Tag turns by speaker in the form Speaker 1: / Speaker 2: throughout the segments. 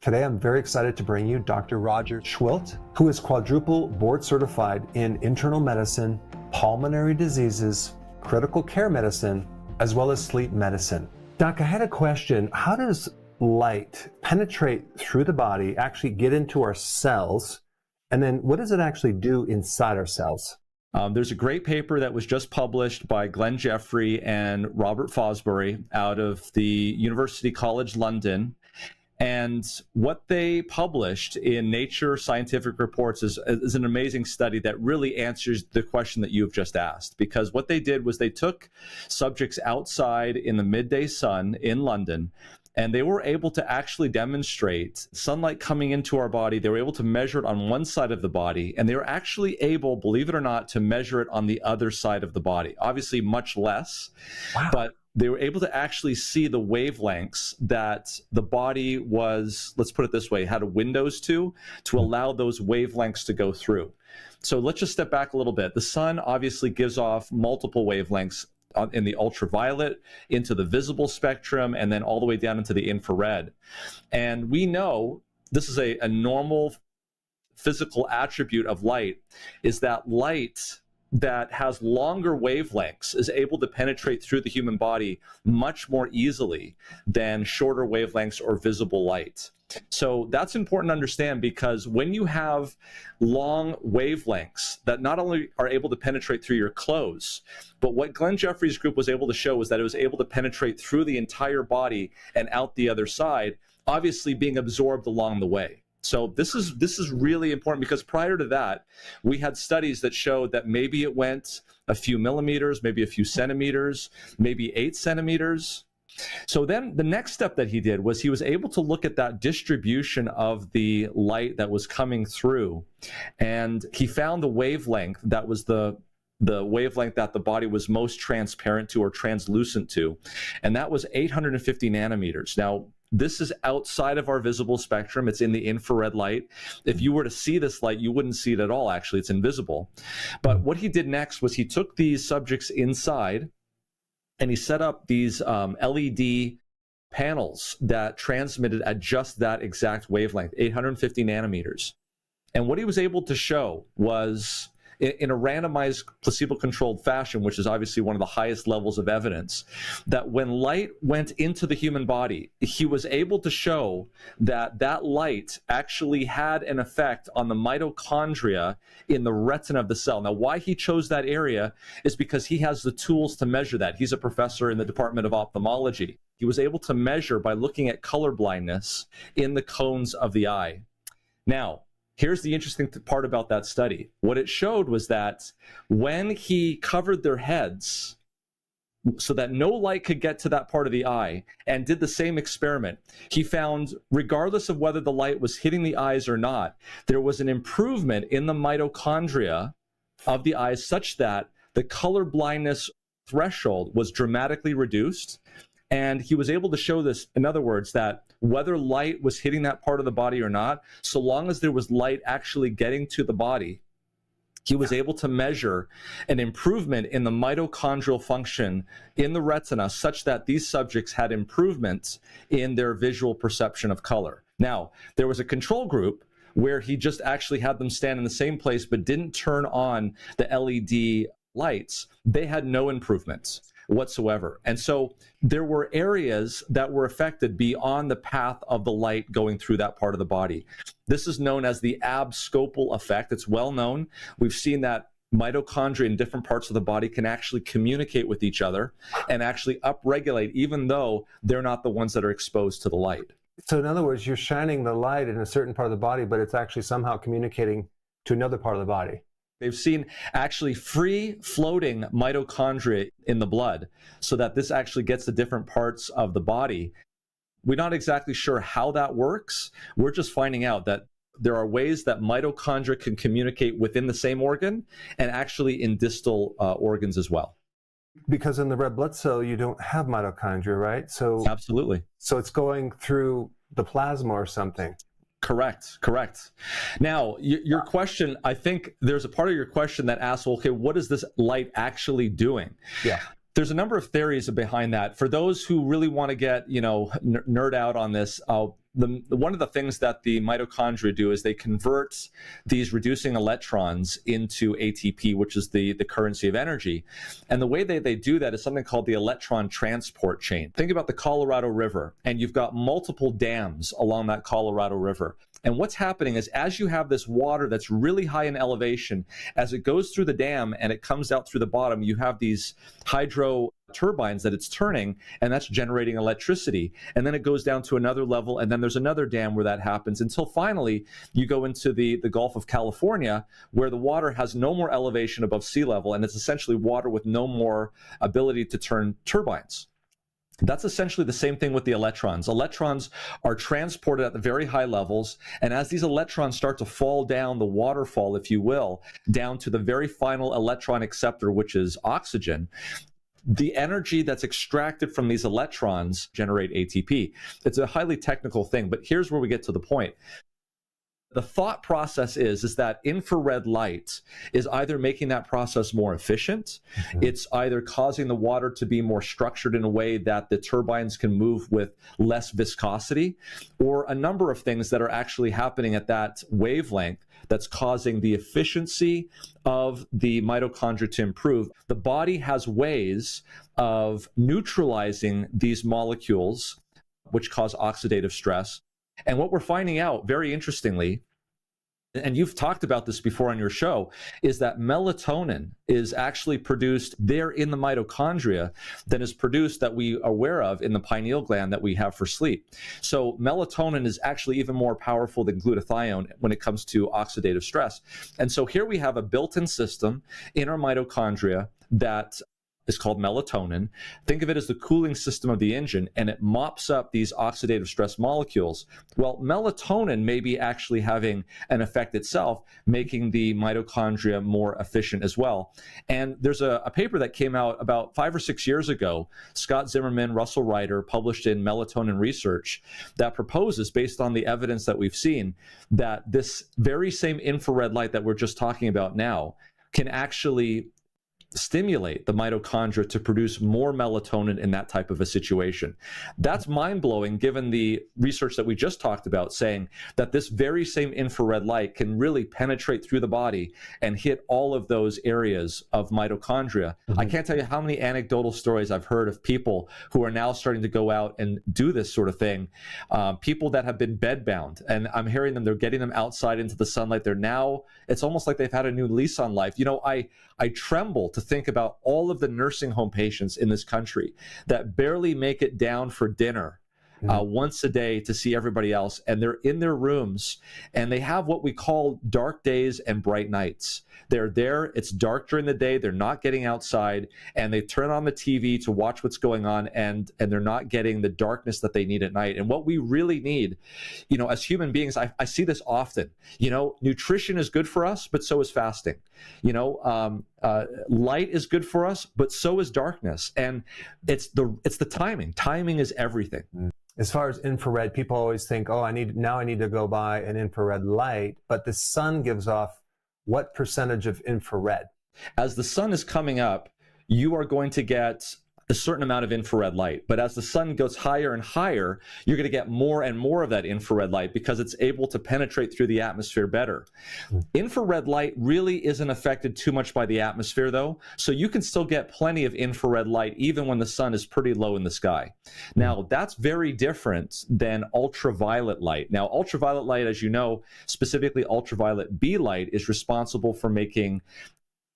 Speaker 1: Today, I'm very excited to bring you Dr. Roger Seheult, who is quadruple board certified in internal medicine, pulmonary diseases, critical care medicine, as well as sleep medicine. Doc, I had a question. How does light penetrate through the body, actually get into our cells, and then what does it actually do inside our cells?
Speaker 2: There's a great paper that was just published by Glenn Jeffrey and Robert Fosbury out of the University College London. And what they published in Nature Scientific Reports is an amazing study that really answers the question that you've just asked. Because what they did was they took subjects outside in the midday sun in London, and they were able to actually demonstrate sunlight coming into our body. They were able to measure it on one side of the body, and they were actually able, believe it or not, to measure it on the other side of the body. Obviously much less, wow. But they were able to actually see the wavelengths that the body was, let's put it this way, had a windows to allow those wavelengths to go through. So let's just step back a little bit. The sun obviously gives off multiple wavelengths in the ultraviolet, into the visible spectrum, and then all the way down into the infrared. And we know this is a normal physical attribute of light, is that light that has longer wavelengths is able to penetrate through the human body much more easily than shorter wavelengths or visible light. So that's important to understand, because when you have long wavelengths that not only are able to penetrate through your clothes, but what Glenn Jeffrey's group was able to show was that it was able to penetrate through the entire body and out the other side, obviously being absorbed along the way. So this is really important, because prior to that, we had studies that showed that maybe it went a few millimeters, maybe a few centimeters, maybe 8 centimeters. So then the next step that he did was he was able to look at that distribution of the light that was coming through, and he found the wavelength that was the wavelength that the body was most transparent to or translucent to, and that was 850 nanometers. Now, this is outside of our visible spectrum. It's in the infrared light. If you were to see this light, you wouldn't see it at all. Actually, it's invisible. But what he did next was he took these subjects inside and he set up these LED panels that transmitted at just that exact wavelength, 850 nanometers. And what he was able to show was, in a randomized placebo-controlled fashion, which is obviously one of the highest levels of evidence, that when light went into the human body, he was able to show that that light actually had an effect on the mitochondria in the retina of the cell. Now, why he chose that area is because he has the tools to measure that. He's a professor in the Department of Ophthalmology. He was able to measure by looking at color blindness in the cones of the eye. Now, here's the interesting part about that study. What it showed was that when he covered their heads so that no light could get to that part of the eye, and did the same experiment, he found, regardless of whether the light was hitting the eyes or not, there was an improvement in the mitochondria of the eyes such that the color blindness threshold was dramatically reduced. And he was able to show this, in other words, that whether light was hitting that part of the body or not, so long as there was light actually getting to the body, he was able to measure an improvement in the mitochondrial function in the retina such that these subjects had improvements in their visual perception of color. Now, there was a control group where he just actually had them stand in the same place but didn't turn on the LED lights. They had no improvements whatsoever. And so there were areas that were affected beyond the path of the light going through that part of the body. This is known as the abscopal effect. It's well known. We've seen that mitochondria in different parts of the body can actually communicate with each other and actually upregulate, even though they're not the ones that are exposed to the light.
Speaker 1: So in other words, you're shining the light in a certain part of the body, but it's actually somehow communicating to another part of the body.
Speaker 2: They've seen actually free floating mitochondria in the blood, so that this actually gets to different parts of the body. We're not exactly sure how that works. We're just finding out that there are ways that mitochondria can communicate within the same organ and actually in distal organs as well.
Speaker 1: Because in the red blood cell, you don't have mitochondria, right? So
Speaker 2: absolutely.
Speaker 1: So it's going through the plasma or something.
Speaker 2: Correct, correct. Now, your question, I think there's a part of your question that asks, well, okay, what is this light actually doing?
Speaker 1: Yeah.
Speaker 2: There's a number of theories behind that. For those who really want to get, nerd out on this, one of the things that the mitochondria do is they convert these reducing electrons into ATP, which is the currency of energy. And the way they do that is something called the electron transport chain. Think about the Colorado River, and you've got multiple dams along that Colorado River. And what's happening is as you have this water that's really high in elevation, as it goes through the dam and it comes out through the bottom, you have these hydro turbines that it's turning, and that's generating electricity. And then it goes down to another level, and then there's another dam where that happens, until finally you go into the Gulf of California, where the water has no more elevation above sea level, and it's essentially water with no more ability to turn turbines. That's essentially the same thing with the electrons. Electrons are transported at the very high levels, and as these electrons start to fall down the waterfall, if you will, down to the very final electron acceptor, which is oxygen, the energy that's extracted from these electrons generate ATP. It's a highly technical thing, but here's where we get to the point. The thought process is that infrared light is either making that process more efficient, it's either causing the water to be more structured in a way that the turbines can move with less viscosity, or a number of things that are actually happening at that wavelength that's causing the efficiency of the mitochondria to improve. The body has ways of neutralizing these molecules, which cause oxidative stress. And what we're finding out, very interestingly, and you've talked about this before on your show, is that melatonin is actually produced there in the mitochondria than is produced that we are aware of in the pineal gland that we have for sleep. So melatonin is actually even more powerful than glutathione when it comes to oxidative stress. And so here we have a built-in system in our mitochondria that is called melatonin. Think of it as the cooling system of the engine, and it mops up these oxidative stress molecules. Well, melatonin may be actually having an effect itself, making the mitochondria more efficient as well. And there's a paper that came out about 5 or 6 years ago, Scott Zimmerman, Russell Ryder, published in Melatonin Research, that proposes, based on the evidence that we've seen, that this very same infrared light that we're just talking about now can actually stimulate the mitochondria to produce more melatonin in that type of a situation. That's mind-blowing given the research that we just talked about, saying that this very same infrared light can really penetrate through the body and hit all of those areas of mitochondria. I can't tell you how many anecdotal stories I've heard of people who are now starting to go out and do this sort of thing. People that have been bedbound, and I'm hearing them, they're getting them outside into the sunlight. They're now, it's almost like they've had a new lease on life. You know, I tremble to think about all of the nursing home patients in this country that barely make it down for dinner once a day to see everybody else, and they're in their rooms, and they have what we call dark days and bright nights. They're there, it's dark during the day, they're not getting outside, and they turn on the TV to watch what's going on, and they're not getting the darkness that they need at night. And what we really need, you know, as human beings, I see this often, you know, nutrition is good for us, but so is fasting. You know, light is good for us, but so is darkness. And it's the timing. Timing is everything.
Speaker 1: As far as infrared, people always think, oh, I need to go buy an infrared light, but the sun gives off what percentage of infrared?
Speaker 2: As the sun is coming up, you are going to get a certain amount of infrared light. But as the sun goes higher and higher, you're going to get more and more of that infrared light because it's able to penetrate through the atmosphere better. Infrared light really isn't affected too much by the atmosphere, though, so you can still get plenty of infrared light even when the sun is pretty low in the sky. Now, that's very different than ultraviolet light. Now, ultraviolet light, as you know, specifically ultraviolet B light, is responsible for making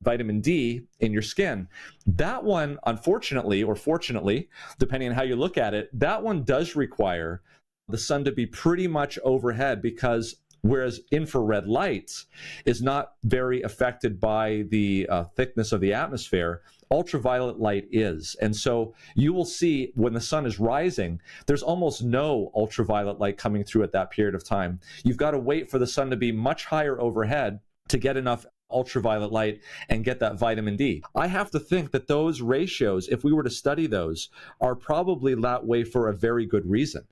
Speaker 2: vitamin D in your skin. That one, unfortunately, or fortunately, depending on how you look at it, that one does require the sun to be pretty much overhead, because whereas infrared light is not very affected by the thickness of the atmosphere, ultraviolet light is. And so you will see when the sun is rising, there's almost no ultraviolet light coming through at that period of time. You've got to wait for the sun to be much higher overhead to get enough ultraviolet light and get that vitamin D. I have to think that those ratios, if we were to study those, are probably that way for a very good reason.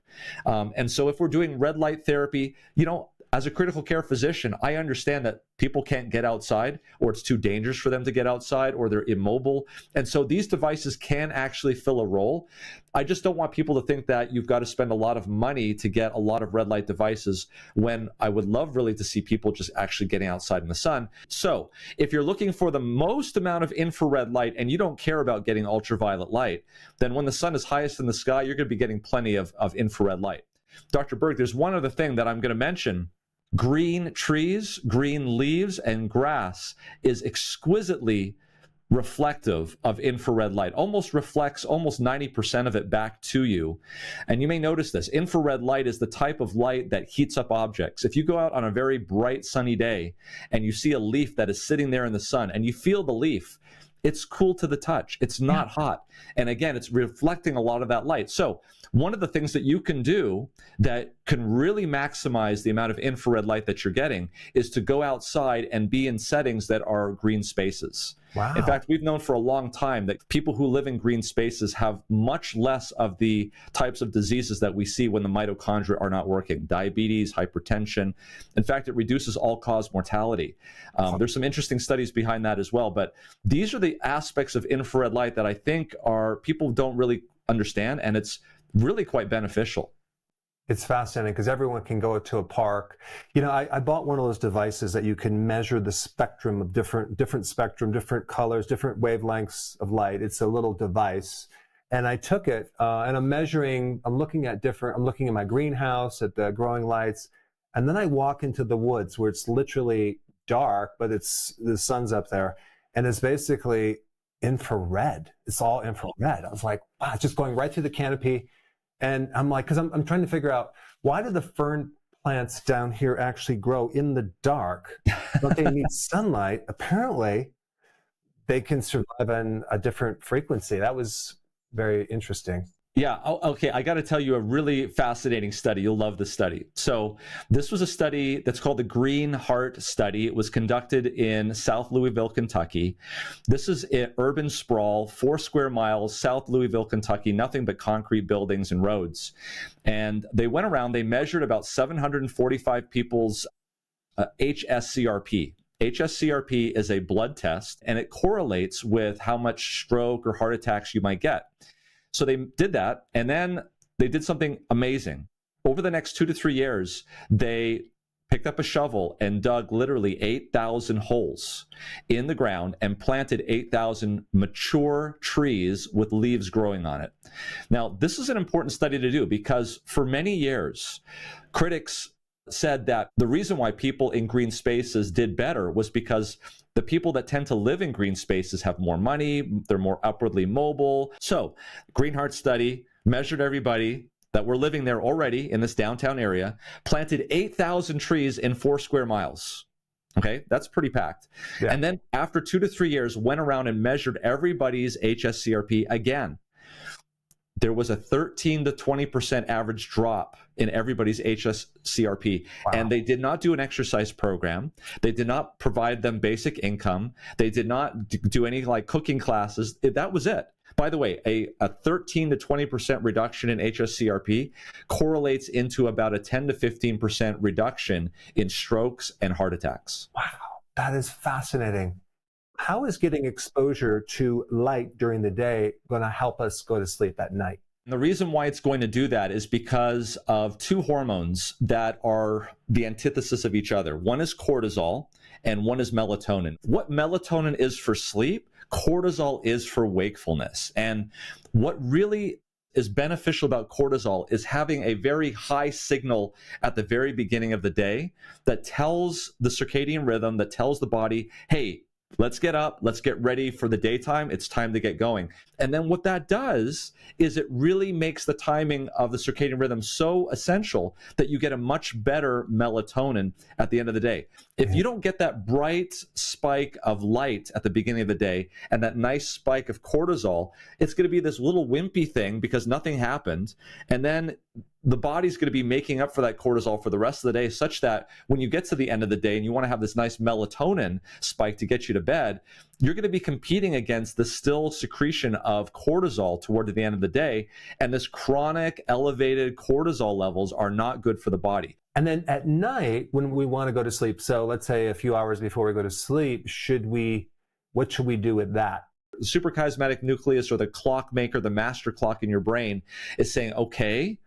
Speaker 2: And so if we're doing red light therapy, you know, as a critical care physician, I understand that people can't get outside, or it's too dangerous for them to get outside, or they're immobile. And so these devices can actually fill a role. I just don't want people to think that you've got to spend a lot of money to get a lot of red light devices, when I would love really to see people just actually getting outside in the sun. So if you're looking for the most amount of infrared light and you don't care about getting ultraviolet light, then when the sun is highest in the sky, you're going to be getting plenty of infrared light. Dr. Berg, there's one other thing that I'm going to mention. Green trees, green leaves, and grass is exquisitely reflective of infrared light, almost reflects almost 90% of it back to you. And you may notice this. Infrared light is the type of light that heats up objects. If you go out on a very bright sunny day and you see a leaf that is sitting there in the sun and you feel the leaf, it's cool to the touch. It's not hot. And again, it's reflecting a lot of that light. So one of the things that you can do that can really maximize the amount of infrared light that you're getting is to go outside and be in settings that are green spaces.
Speaker 1: Wow.
Speaker 2: In fact, we've known for a long time that people who live in green spaces have much less of the types of diseases that we see when the mitochondria are not working: diabetes, hypertension. In fact, it reduces all-cause mortality. There's some interesting studies behind that as well. But these are the aspects of infrared light that I think people don't really understand, and it's really quite beneficial.
Speaker 1: It's fascinating because everyone can go to a park. You know, I bought one of those devices that you can measure the spectrum of different spectrum, different colors, different wavelengths of light. It's a little device. And I took it and I'm looking in my greenhouse at the growing lights. And then I walk into the woods where it's literally dark, but the sun's up there. And it's basically infrared. It's all infrared. I was like, wow, it's just going right through the canopy. And I'm like, because I'm trying to figure out, why do the fern plants down here actually grow in the dark? Don't they need sunlight? Apparently, they can survive on a different frequency. That was very interesting.
Speaker 2: Yeah. Okay. I got to tell you a really fascinating study. You'll love this study. So this was a study that's called the Green Heart Study. It was conducted in South Louisville, Kentucky. This is an urban sprawl, 4 square miles, South Louisville, Kentucky, nothing but concrete buildings and roads. And they went around, they measured about 745 people's HSCRP. HSCRP is a blood test, and it correlates with how much stroke or heart attacks you might get. So they did that, and then they did something amazing. Over the next 2 to 3 years, they picked up a shovel and dug literally 8,000 holes in the ground and planted 8,000 mature trees with leaves growing on it. Now, this is an important study to do because for many years, critics said that the reason why people in green spaces did better was because the people that tend to live in green spaces have more money, they're more upwardly mobile. So Green Heart Study measured everybody that were living there already in this downtown area, planted 8,000 trees in 4 square miles. Okay, that's pretty packed. Yeah. And then after 2 to 3 years, went around and measured everybody's HSCRP again. There was a 13 to 20% average drop in everybody's HSCRP. Wow. And they did not do an exercise program. They did not provide them basic income. They did not do any like cooking classes. That was it. By the way, a 13 to 20% reduction in HSCRP correlates into about a 10 to 15% reduction in strokes and heart attacks.
Speaker 1: Wow, that is fascinating. How is getting exposure to light during the day going to help us go to sleep at night?
Speaker 2: And the reason why it's going to do that is because of 2 hormones that are the antithesis of each other. One is cortisol and one is melatonin. What melatonin is for sleep, cortisol is for wakefulness. And what really is beneficial about cortisol is having a very high signal at the very beginning of the day that tells the circadian rhythm, that tells the body, hey, let's get up, let's get ready for the daytime, it's time to get going. And then what that does is it really makes the timing of the circadian rhythm so essential that you get a much better melatonin at the end of the day. If you don't get that bright spike of light at the beginning of the day and that nice spike of cortisol, it's going to be this little wimpy thing because nothing happened. And then the body's going to be making up for that cortisol for the rest of the day, such that when you get to the end of the day and you want to have this nice melatonin spike to get you to bed, you're going to be competing against the still secretion of cortisol toward the end of the day. And this chronic elevated cortisol levels are not good for the body.
Speaker 1: And then at night, when we want to go to sleep, so let's say a few hours before we go to sleep, what should we do with that?
Speaker 2: The suprachiasmatic nucleus, or the clockmaker, the master clock in your brain, is saying, okay,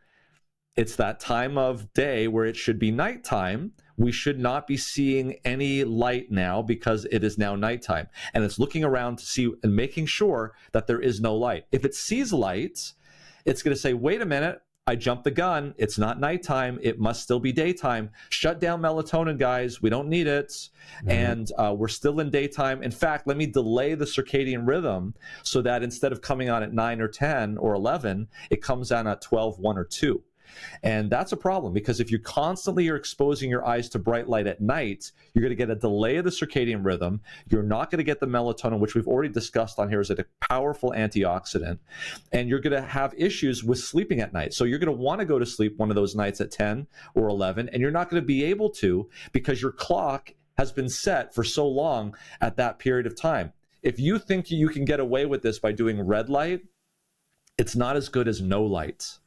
Speaker 2: it's that time of day where it should be nighttime. We should not be seeing any light now because it is now nighttime. And it's looking around to see and making sure that there is no light. If it sees light, it's going to say, wait a minute, I jumped the gun. It's not nighttime. It must still be daytime. Shut down melatonin, guys. We don't need it. And we're still in daytime. In fact, let me delay the circadian rhythm so that instead of coming on at 9 or 10 or 11, it comes on at 12, 1, or 2. And that's a problem, because if you constantly are exposing your eyes to bright light at night, you're going to get a delay of the circadian rhythm. You're not going to get the melatonin, which we've already discussed on here is a powerful antioxidant. And you're going to have issues with sleeping at night. So you're going to want to go to sleep one of those nights at 10 or 11, and you're not going to be able to because your clock has been set for so long at that period of time. If you think you can get away with this by doing red light, it's not as good as no light.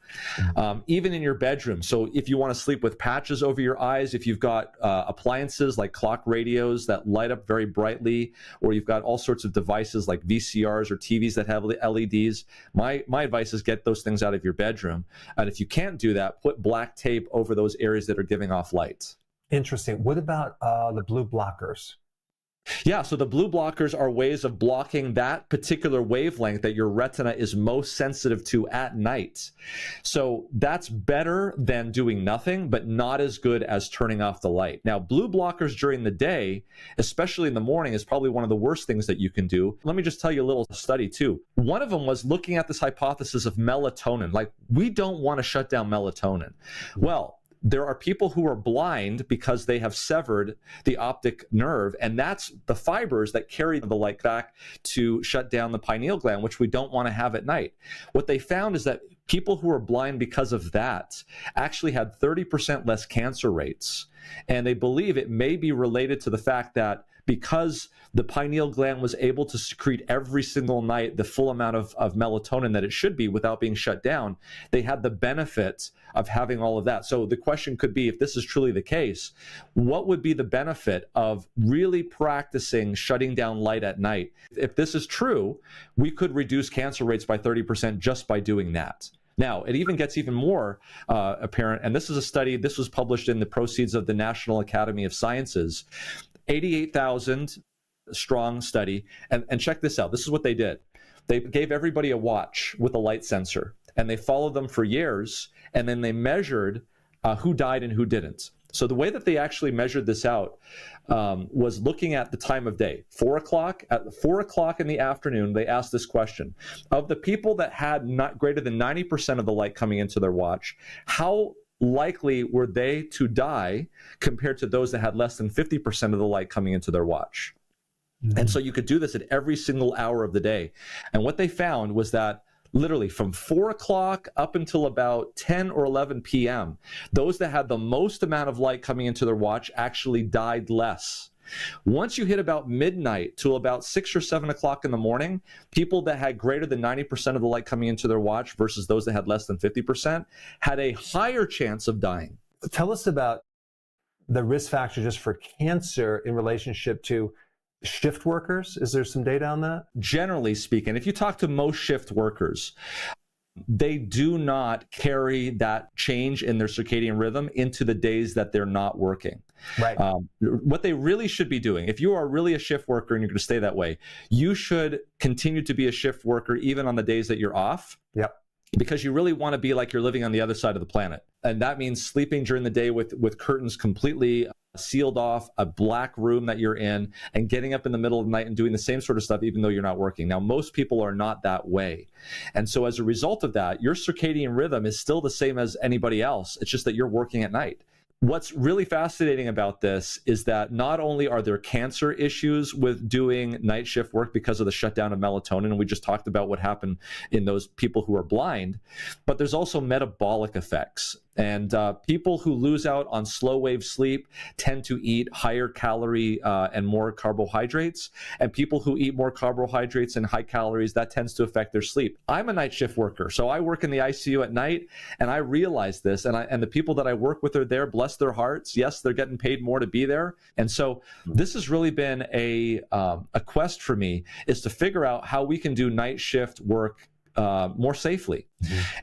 Speaker 2: Even in your bedroom. So if you want to sleep with patches over your eyes, if you've got appliances like clock radios that light up very brightly, or you've got all sorts of devices like VCRs or TVs that have LEDs, my advice is get those things out of your bedroom. And if you can't do that, put black tape over those areas that are giving off light.
Speaker 1: Interesting. What about the blue blockers?
Speaker 2: Yeah, so the blue blockers are ways of blocking that particular wavelength that your retina is most sensitive to at night. So that's better than doing nothing, but not as good as turning off the light. Now, blue blockers during the day, especially in the morning, is probably one of the worst things that you can do. Let me just tell you a little study too. One of them was looking at this hypothesis of melatonin. Like, we don't want to shut down melatonin. Well, there are people who are blind because they have severed the optic nerve, and that's the fibers that carry the light back to shut down the pineal gland, which we don't want to have at night. What they found is that people who are blind because of that actually had 30% less cancer rates. And they believe it may be related to the fact that because the pineal gland was able to secrete every single night the full amount of melatonin that it should be without being shut down, they had the benefit of having all of that. So the question could be, if this is truly the case, what would be the benefit of really practicing shutting down light at night? If this is true, we could reduce cancer rates by 30% just by doing that. Now, it even gets even more apparent, and this is a study, this was published in the Proceeds of the National Academy of Sciences, 88,000 strong study, and check this out. This is what they did. They gave everybody a watch with a light sensor, and they followed them for years, and then they measured who died and who didn't. So the way that they actually measured this out was looking at the time of day. 4 o'clock, at 4 o'clock in the afternoon, they asked this question. Of the people that had not greater than 90% of the light coming into their watch, how likely were they to die compared to those that had less than 50% of the light coming into their watch? Mm-hmm. And so you could do this at every single hour of the day. And what they found was that literally from 4 o'clock up until about 10 or 11 p.m., those that had the most amount of light coming into their watch actually died less. Once you hit about midnight to about 6 or 7 o'clock in the morning, people that had greater than 90% of the light coming into their watch versus those that had less than 50% had a higher chance of dying.
Speaker 1: Tell us about the risk factor just for cancer in relationship to shift workers. Is there some data on that?
Speaker 2: Generally speaking, if you talk to most shift workers, they do not carry that change in their circadian rhythm into the days that they're not working.
Speaker 1: Right.
Speaker 2: What they really should be doing, if you are really a shift worker and you're going to stay that way, you should continue to be a shift worker even on the days that you're off.
Speaker 1: Yep.
Speaker 2: Because you really want to be like you're living on the other side of the planet. And that means sleeping during the day with curtains completely sealed off, a black room that you're in, and getting up in the middle of the night and doing the same sort of stuff even though you're not working. Now, most people are not that way. And so as a result of that, your circadian rhythm is still the same as anybody else. It's just that you're working at night. What's really fascinating about this is that not only are there cancer issues with doing night shift work because of the shutdown of melatonin, and we just talked about what happened in those people who are blind, but there's also metabolic effects. And people who lose out on slow wave sleep tend to eat higher calorie and more carbohydrates. And people who eat more carbohydrates and high calories, that tends to affect their sleep. I'm a night shift worker, so I work in the ICU at night, and I realize this. And the people that I work with are there, bless their hearts. Yes, they're getting paid more to be there. And so this has really been a quest for me, is to figure out how we can do night shift work more safely.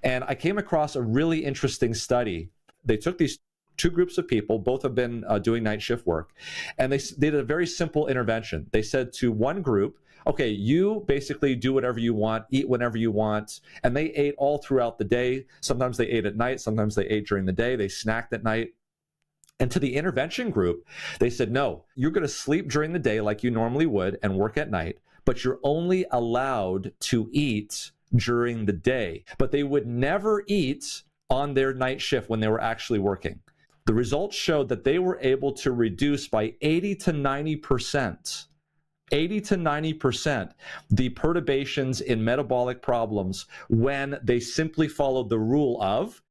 Speaker 2: And I came across a really interesting study. They took these two groups of people, both have been doing night shift work, and they did a very simple intervention. They said to one group, okay, you basically do whatever you want, eat whenever you want, and they ate all throughout the day. Sometimes they ate at night, sometimes they ate during the day, they snacked at night. And to the intervention group, they said, no, you're going to sleep during the day like you normally would and work at night, but you're only allowed to eat during the day. But they would never eat on their night shift when they were actually working. The results showed that they were able to reduce by 80 to 90%, the perturbations in metabolic problems when they simply followed the rule of,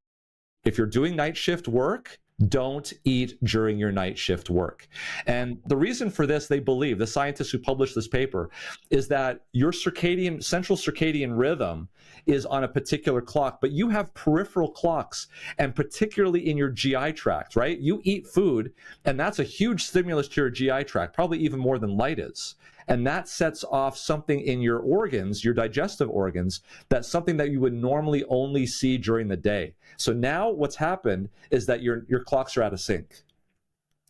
Speaker 2: if you're doing night shift work, don't eat during your night shift work. And the reason for this, they believe, the scientists who published this paper, is that your central circadian rhythm is on a particular clock, but you have peripheral clocks, and particularly in your GI tract, right? You eat food, and that's a huge stimulus to your GI tract, probably even more than light is. And that sets off something in your organs, your digestive organs, that's something that you would normally only see during the day. So now what's happened is that your clocks are out of sync.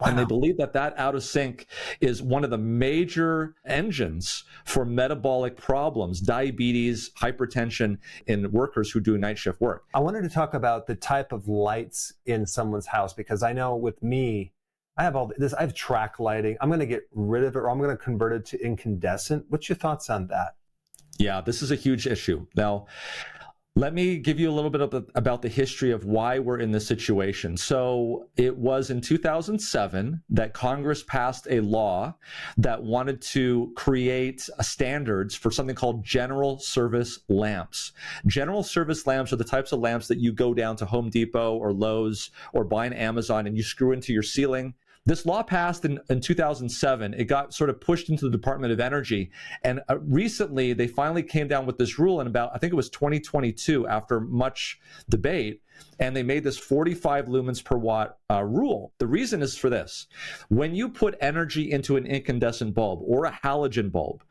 Speaker 2: Wow. And they believe that out of sync is one of the major engines for metabolic problems, diabetes, hypertension in workers who do night shift work.
Speaker 1: I wanted to talk about the type of lights in someone's house, because I know with me, I have all this, I have track lighting. I'm going to get rid of it, or I'm going to convert it to incandescent. What's your thoughts on that?
Speaker 2: Yeah, this is a huge issue. Now, let me give you a little bit about the history of why we're in this situation. So it was in 2007 that Congress passed a law that wanted to create standards for something called general service lamps. General service lamps are the types of lamps that you go down to Home Depot or Lowe's or buy on Amazon and you screw into your ceiling. This law passed in 2007. It got sort of pushed into the Department of Energy. And recently, they finally came down with this rule in about, I think it was 2022, after much debate. And they made this 45 lumens per watt rule. The reason is for this. When you put energy into an incandescent bulb or a halogen bulb,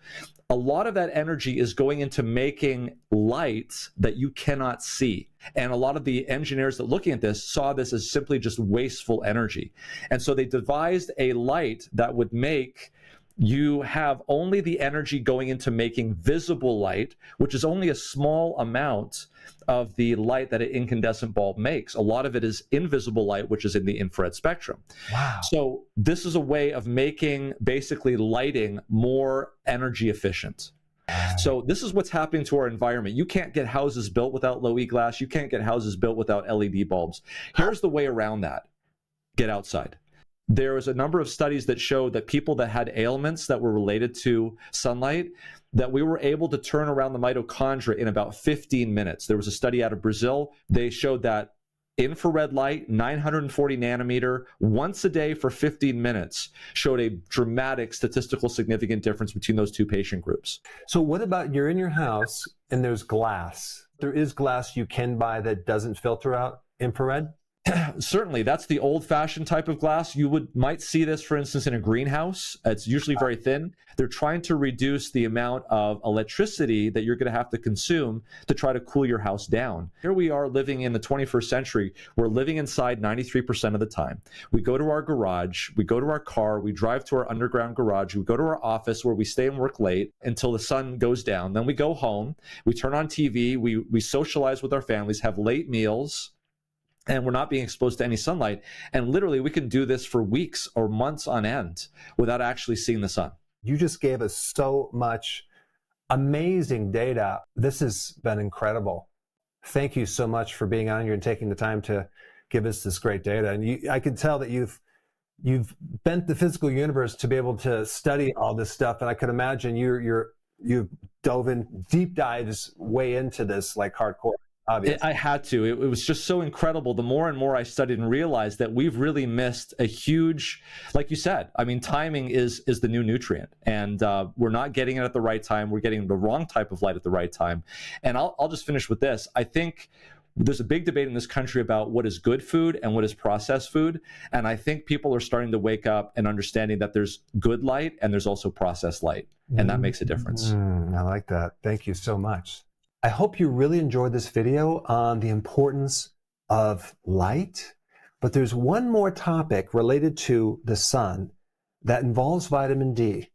Speaker 2: a lot of that energy is going into making light that you cannot see. And a lot of the engineers that looking at this saw this as simply just wasteful energy. And so they devised a light that would make you have only the energy going into making visible light, which is only a small amount of the light that an incandescent bulb makes. A lot of it is invisible light, which is in the infrared spectrum.
Speaker 1: Wow.
Speaker 2: So this is a way of making basically lighting more energy efficient. So this is what's happening to our environment. You can't get houses built without low E glass. You can't get houses built without LED bulbs. Here's the way around that. Get outside. There was a number of studies that showed that people that had ailments that were related to sunlight, that we were able to turn around the mitochondria in about 15 minutes. There was a study out of Brazil. They showed that infrared light, 940 nanometer, once a day for 15 minutes, showed a dramatic statistical significant difference between those two patient groups.
Speaker 1: So what about you're in your house and there's glass? There is glass you can buy that doesn't filter out infrared?
Speaker 2: Certainly, that's the old-fashioned type of glass. You might see this, for instance, in a greenhouse. It's usually very thin. They're trying to reduce the amount of electricity that you're going to have to consume to try to cool your house down. Here we are living in the 21st century. We're living inside 93% of the time. We go to our garage, we go to our car, we drive to our underground garage, we go to our office where we stay and work late until the sun goes down. Then we go home, we turn on TV, we socialize with our families, have late meals, and we're not being exposed to any sunlight. And literally, we can do this for weeks or months on end without actually seeing the sun.
Speaker 1: You just gave us so much amazing data. This has been incredible. Thank you so much for being on here and taking the time to give us this great data. And I can tell that you've bent the physical universe to be able to study all this stuff. And I could imagine you've dove in deep dives way into this, like hardcore. obvious.
Speaker 2: I had to. It was just so incredible. The more and more I studied and realized that we've really missed a huge, like you said, I mean, timing is the new nutrient, and we're not getting it at the right time. We're getting the wrong type of light at the right time. And I'll just finish with this. I think there's a big debate in this country about what is good food and what is processed food. And I think people are starting to wake up and understanding that there's good light and there's also processed light. And that makes a difference.
Speaker 1: I like that. Thank you so much. I hope you really enjoyed this video on the importance of light. But there's one more topic related to the sun that involves vitamin D.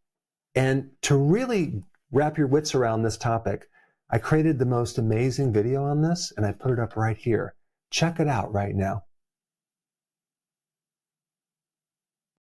Speaker 1: And to really wrap your wits around this topic, I created the most amazing video on this, and I put it up right here. Check it out right now.